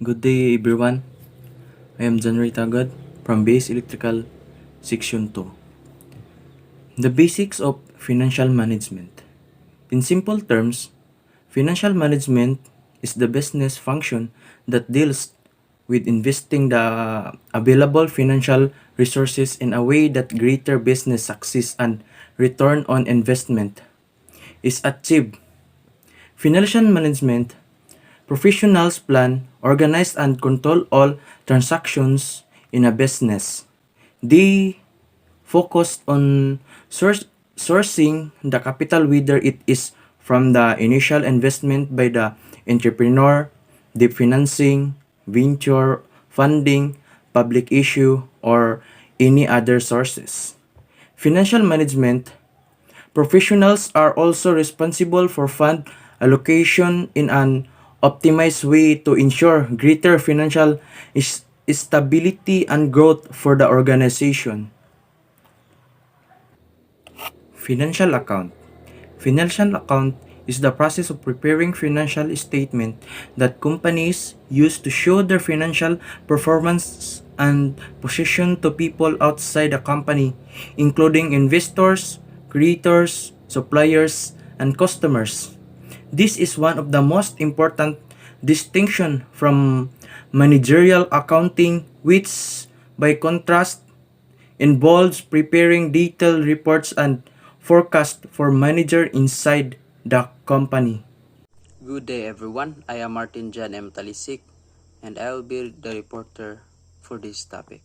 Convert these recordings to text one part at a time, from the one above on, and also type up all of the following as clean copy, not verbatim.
Good day everyone. I am John Ray Tagad from Base Electrical Section 2. The basics of financial management. In simple terms, financial management is the business function that deals with investing the available financial resources in a way that greater business success and return on investment is achieved. Financial management professionals plan, organize, and control all transactions in a business. They focus on sourcing the capital, whether it is from the initial investment by the entrepreneur, debt financing, venture funding, public issue, or any other sources. Financial management professionals are also responsible for fund allocation in an optimized way to ensure greater financial stability and growth for the organization. Financial account. Financial account is the process of preparing financial statement that companies use to show their financial performance and position to people outside the company, including investors, creditors, suppliers, and customers. This is one of the most important distinction from managerial accounting, which by contrast involves preparing detailed reports and forecast for manager inside the company. Good day everyone, I am Martin Jan M. Talisik and I will be the reporter for this topic.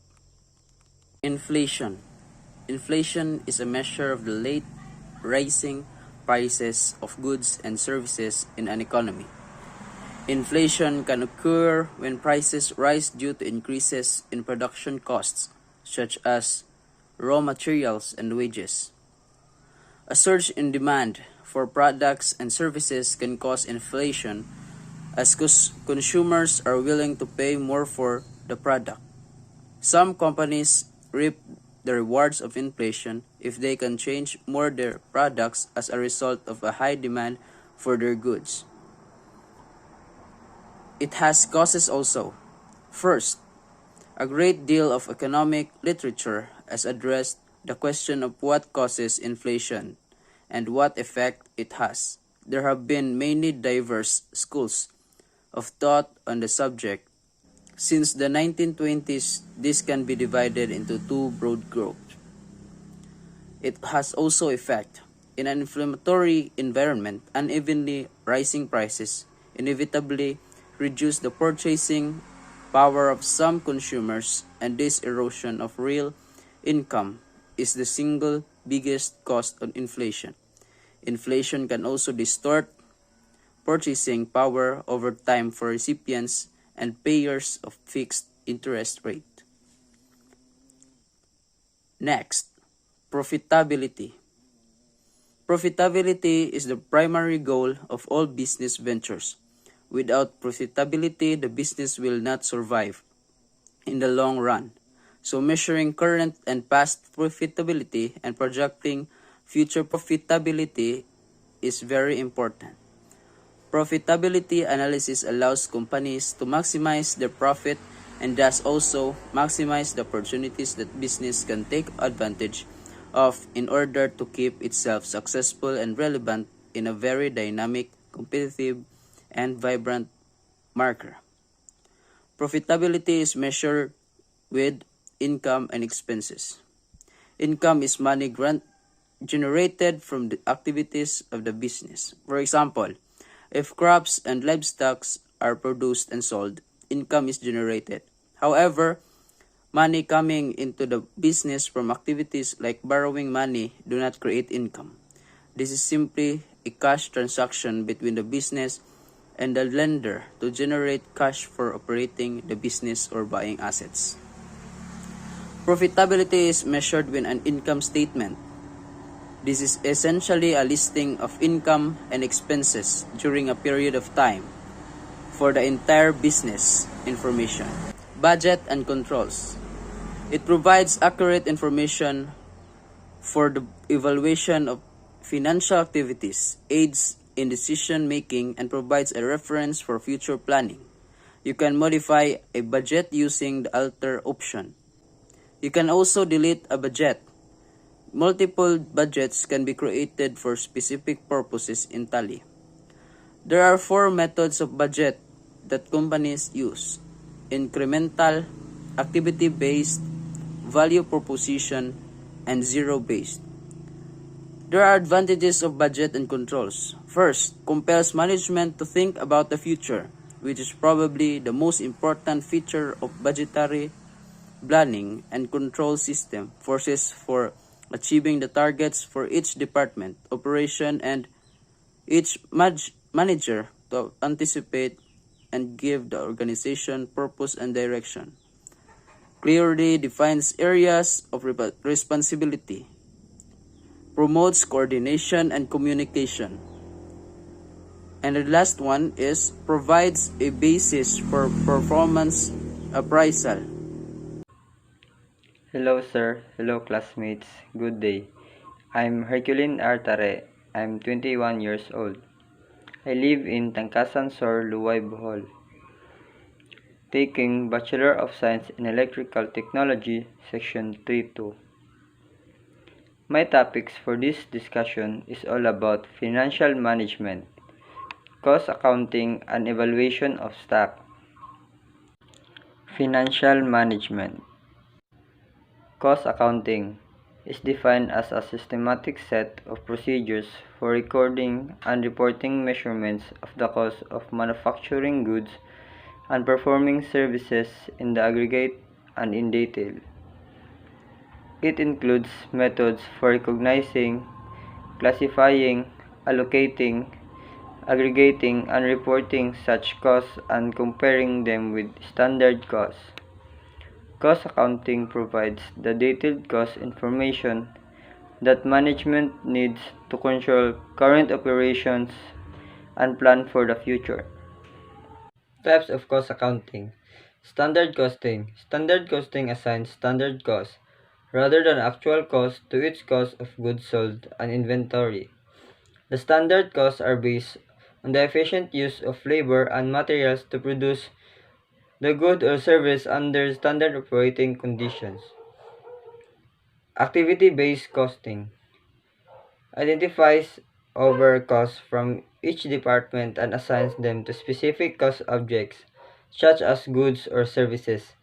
Inflation. Inflation is a measure of the late rising prices of goods and services in an economy. Inflation can occur when prices rise due to increases in production costs, such as raw materials and wages. A surge in demand for products and services can cause inflation as consumers are willing to pay more for the product. Some companies reap the rewards of inflation if they can change more their products as a result of a high demand for their goods. It has causes also. First, a great deal of economic literature has addressed the question of what causes inflation and what effect it has. There have been many diverse schools of thought on the subject. Since the 1920s, this can be divided into two broad groups. It has also effect. In an inflammatory environment, unevenly rising prices inevitably reduce the purchasing power of some consumers, and this erosion of real income is the single biggest cause of inflation. Inflation can also distort purchasing power over time for recipients and payers of fixed interest rate. Next, profitability. Profitability is the primary goal of all business ventures. Without profitability, the business will not survive in the long run. So measuring current and past profitability and projecting future profitability is very important. Profitability analysis allows companies to maximize their profit and thus also maximize the opportunities that business can take advantage of in order to keep itself successful and relevant in a very dynamic, competitive, and vibrant market. Profitability is measured with income and expenses. Income is money generated from the activities of the business. For example, if crops and livestock are produced and sold, income is generated. However, money coming into the business from activities like borrowing money do not create income. This is simply a cash transaction between the business and the lender to generate cash for operating the business or buying assets. Profitability is measured with an income statement. This is essentially a listing of income and expenses during a period of time for the entire business information. Budget and controls. It provides accurate information for the evaluation of financial activities, aids in decision making, and provides a reference for future planning. You can modify a budget using the alter option. You can also delete a budget. Multiple budgets can be created for specific purposes in Tally. There are four methods of budget that companies use: incremental, activity-based, value proposition, and zero-based. There are advantages of budget and controls. First, compels management to think about the future, which is probably the most important feature of budgetary planning and control system. Forces for achieving the targets for each department, operation, and each manager to anticipate and give the organization purpose and direction. Clearly defines areas of responsibility. Promotes coordination and communication. And the last one is provides a basis for performance appraisal. Hello sir, hello classmates, good day. I'm Herculin Artare. I'm 21 years old. I live in Tangkasan Sor, Luway, Bohol. Taking Bachelor of Science in Electrical Technology, Section 3.2. My topics for this discussion is all about financial management, cost accounting, and evaluation of stock. Financial management. Cost accounting is defined as a systematic set of procedures for recording and reporting measurements of the cost of manufacturing goods and performing services in the aggregate and in detail. It includes methods for recognizing, classifying, allocating, aggregating, and reporting such costs and comparing them with standard costs. Cost accounting provides the detailed cost information that management needs to control current operations and plan for the future. Types of cost accounting. Standard costing. Standard costing assigns standard cost rather than actual cost to its cost of goods sold and inventory. The standard costs are based on the efficient use of labor and materials to produce the good or service under standard operating conditions. Activity-based costing identifies over costs from each department and assigns them to specific cost objects, such as goods or services.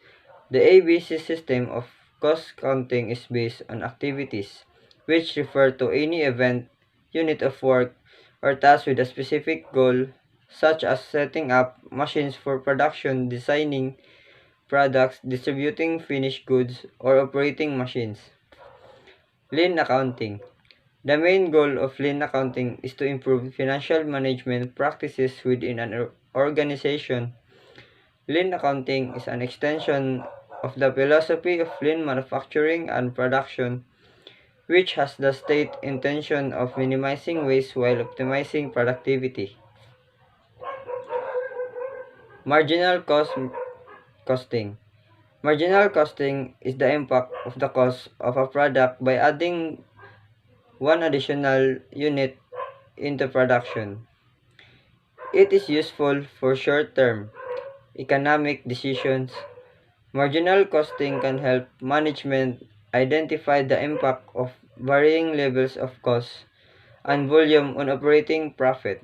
The ABC system of cost counting is based on activities, which refer to any event, unit of work, or task with a specific goal, such as setting up machines for production, designing products, distributing finished goods, or operating machines. Lean accounting. The main goal of lean accounting is to improve financial management practices within an organization. Lean accounting is an extension of the philosophy of lean manufacturing and production, which has the stated intention of minimizing waste while optimizing productivity. Marginal costing. Marginal costing is the impact of the cost of a product by adding one additional unit into production. It is useful for short-term economic decisions. Marginal costing can help management identify the impact of varying levels of cost and volume on operating profit.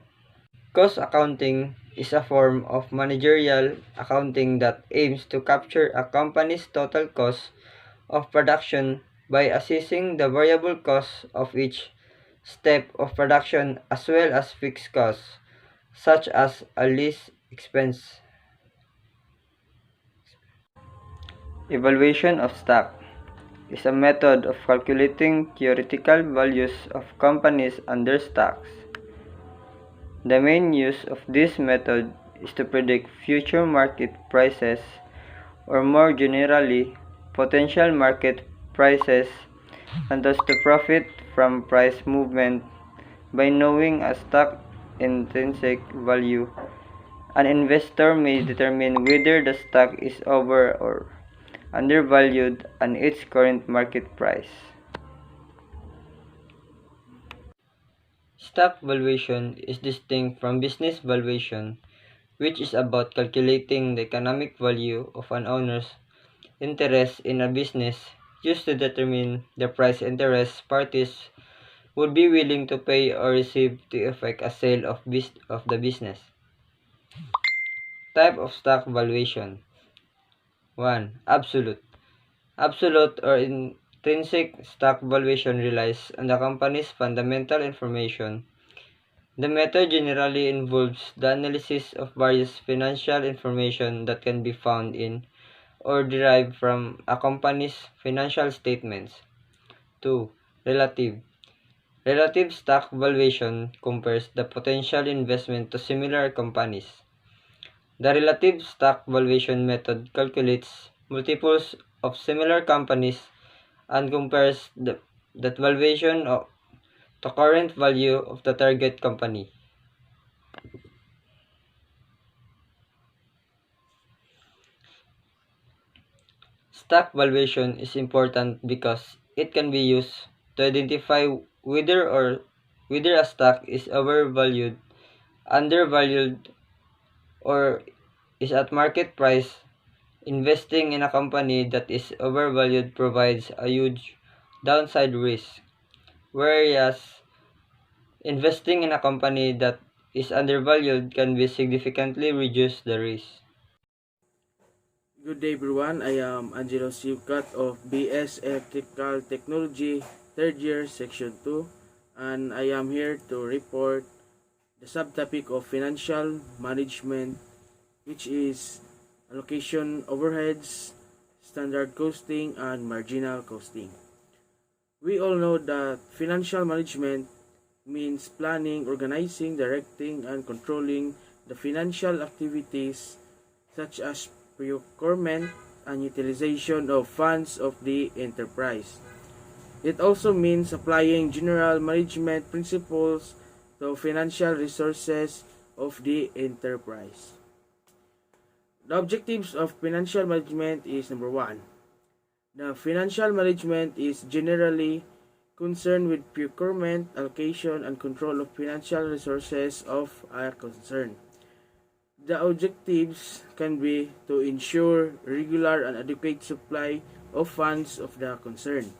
Cost accounting is a form of managerial accounting that aims to capture a company's total cost of production by assessing the variable costs of each step of production as well as fixed costs, such as a lease expense. Evaluation of stock is a method of calculating theoretical values of companies and their stocks. The main use of this method is to predict future market prices, or more generally, potential market prices, and thus to profit from price movement. By knowing a stock intrinsic value, an investor may determine whether the stock is over or undervalued and its current market price. Stock valuation is distinct from business valuation, which is about calculating the economic value of an owner's interest in a business used to determine the price interest parties would be willing to pay or receive to effect a sale of the business. Type of stock valuation. 1. Absolute. Absolute or intrinsic stock valuation relies on the company's fundamental information. The method generally involves the analysis of various financial information that can be found in or derived from a company's financial statements. 2. Relative. Relative stock valuation compares the potential investment to similar companies. The relative stock valuation method calculates multiples of similar companies and compares that valuation to current value of the target company. Stock valuation is important because it can be used to identify whether a stock is overvalued, undervalued, or is at market price. Investing in a company that is overvalued provides a huge downside risk, whereas investing in a company that is undervalued can be significantly reduce the risk. Good day everyone, I am Angelo Sivkat of BS Electrical Technology, 3rd year, Section 2, and I am here to report the subtopic of financial management, which is allocation overheads, standard costing, and marginal costing. We all know that financial management means planning, organizing, directing, and controlling the financial activities such as procurement and utilization of funds of the enterprise. It also means applying general management principles to financial resources of the enterprise. The objectives of financial management is number 1. The financial management is generally concerned with procurement, allocation, and control of financial resources of a concern. The objectives can be to ensure regular and adequate supply of funds of the concern,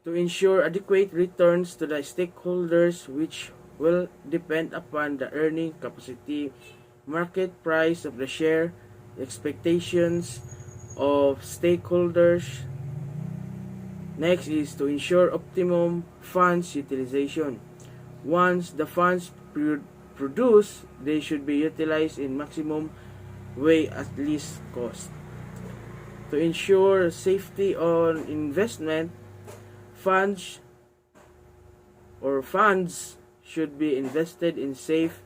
to ensure adequate returns to the stakeholders which will depend upon the earning capacity, market price of the share, expectations of stakeholders. Next is to ensure optimum funds utilization. Once the funds produced, they should be utilized in maximum way at least cost. To ensure safety on investment, funds should be invested in safe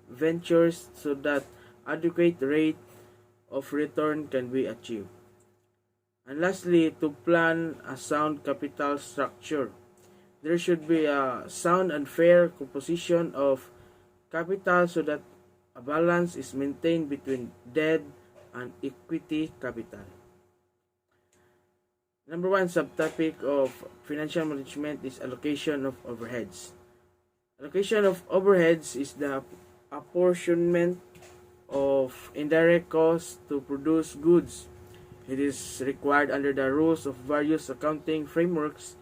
ventures so that adequate rate of return can be achieved. And lastly, to plan a sound capital structure. There should be a sound and fair composition of capital so that a balance is maintained between debt and equity capital. Number 1 subtopic of financial management is allocation of overheads. Allocation of overheads is the apportionment of indirect costs to produce goods. It is required under the rules of various accounting frameworks,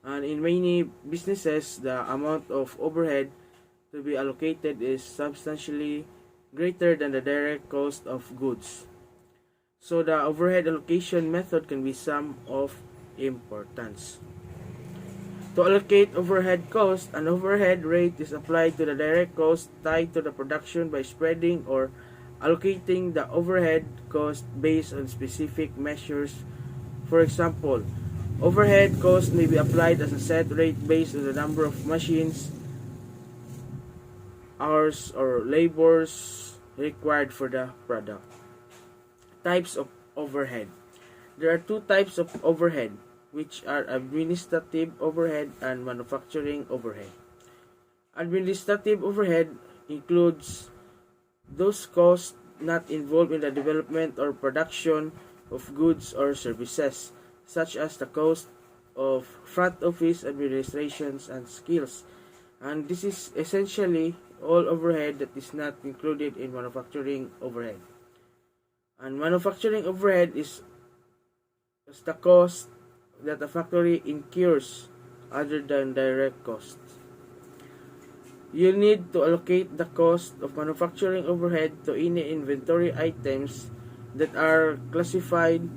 and in many businesses, the amount of overhead to be allocated is substantially greater than the direct cost of goods. So the overhead allocation method can be sum of importance. To allocate overhead cost, an overhead rate is applied to the direct cost tied to the production by spreading or allocating the overhead cost based on specific measures. For example, overhead cost may be applied as a set rate based on the number of machines, hours, or labors required for the product. Types of overhead. There are 2 types of overhead, which are administrative overhead and manufacturing overhead. Administrative overhead includes those costs not involved in the development or production of goods or services, such as the cost of front office administrations and skills. And this is essentially all overhead that is not included in manufacturing overhead. And manufacturing overhead is the cost that a factory incurs other than direct costs. You need to allocate the cost of manufacturing overhead to any inventory items that are classified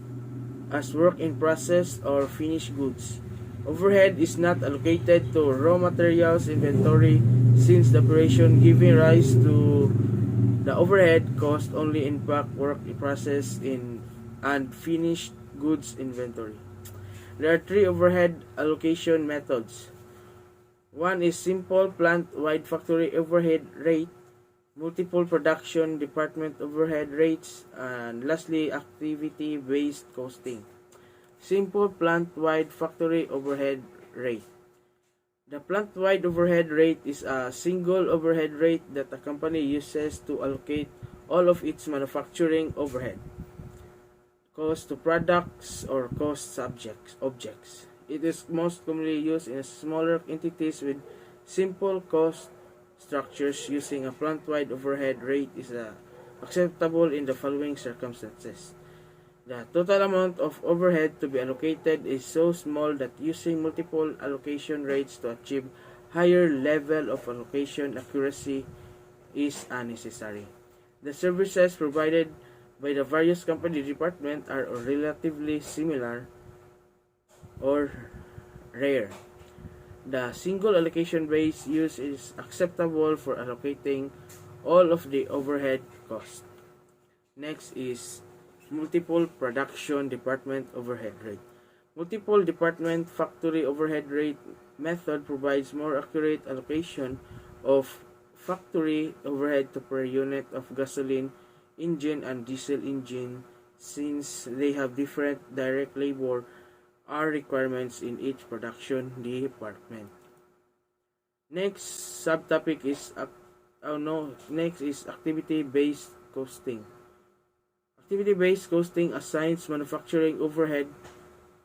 as work in process or finished goods. Overhead is not allocated to raw materials inventory since the operation giving rise to the overhead cost only impact work in process and finished goods inventory. There are three overhead allocation methods. One is simple plant-wide factory overhead rate, multiple production department overhead rates, and lastly, activity-based costing. Simple plant-wide factory overhead rate. The plant-wide overhead rate is a single overhead rate that a company uses to allocate all of its manufacturing overhead cost to products or cost objects. It is most commonly used in smaller entities with simple cost structures. Using a plant-wide overhead rate is acceptable in the following circumstances. The total amount of overhead to be allocated is so small that using multiple allocation rates to achieve higher level of allocation accuracy is unnecessary. The services provided by the various company departments are relatively similar or rare. The single allocation base use is acceptable for allocating all of the overhead costs. Next is multiple production department overhead rate. Multiple department factory overhead rate method provides more accurate allocation of factory overhead to per unit of gasoline engine and diesel engine since they have different direct labor are requirements in each production department. Next subtopic is activity-based costing. Activity-based costing assigns manufacturing overhead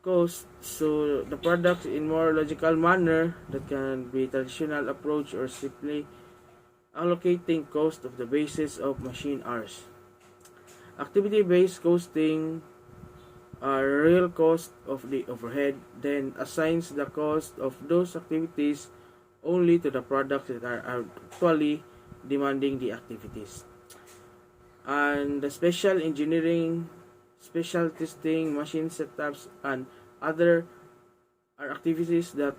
costs to the product in more logical manner that can be traditional approach or simply allocating cost of the basis of machine hours. Activity-based costing real cost of the overhead, then assigns the cost of those activities only to the products that are actually demanding the activities. And the special engineering, special testing, machine setups, and other are activities that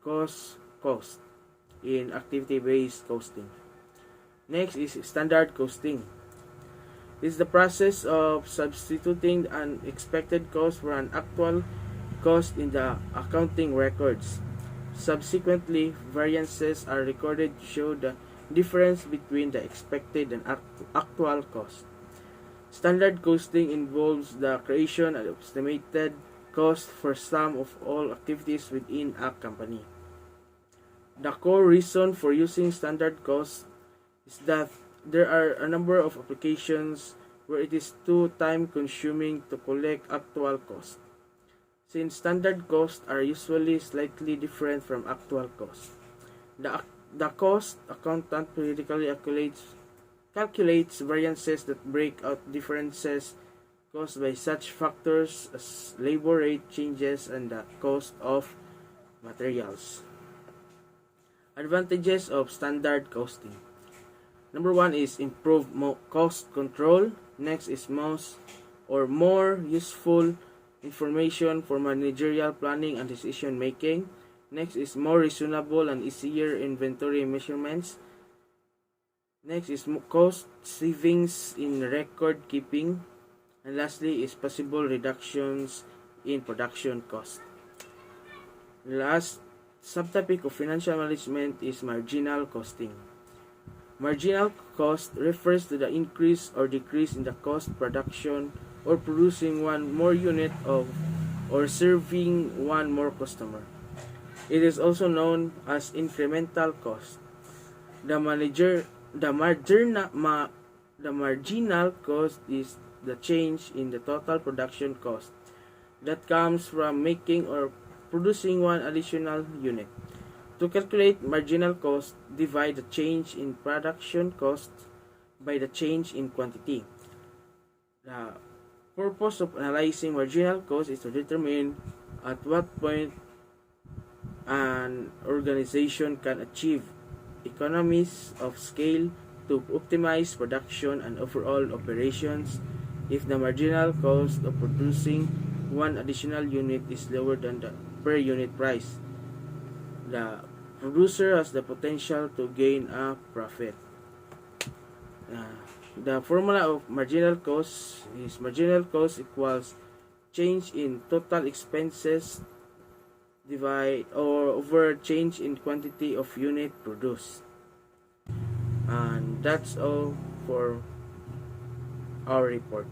cause cost in activity-based costing. Next is standard costing. This is the process of substituting an expected cost for an actual cost in the accounting records. Subsequently, variances are recorded to show the difference between the expected and actual cost. Standard costing involves the creation of estimated cost for some of all activities within a company. The core reason for using standard cost is that there are a number of applications where it is too time consuming to collect actual cost. Since standard costs are usually slightly different from actual cost, the cost accountant periodically calculates variances that break out differences caused by such factors as labor rate changes and the cost of materials. Advantages of standard costing. Number one is improved cost control. Next is more useful information for managerial planning and decision making. Next is more reasonable and easier inventory measurements. Next is cost savings in record keeping. And lastly is possible reductions in production cost. Last subtopic of financial management is marginal costing. Marginal cost refers to the increase or decrease in the cost of production or producing one more unit of or serving one more customer. It is also known as incremental cost. The marginal cost is the change in the total production cost that comes from making or producing one additional unit. To calculate marginal cost, divide the change in production cost by the change in quantity. The purpose of analyzing marginal cost is to determine at what point an organization can achieve economies of scale to optimize production and overall operations if the marginal cost of producing one additional unit is lower than the per unit price. The producer has the potential to gain a profit. The formula of marginal cost is marginal cost equals change in total expenses divide or over change in quantity of unit produced. And that's all for our report.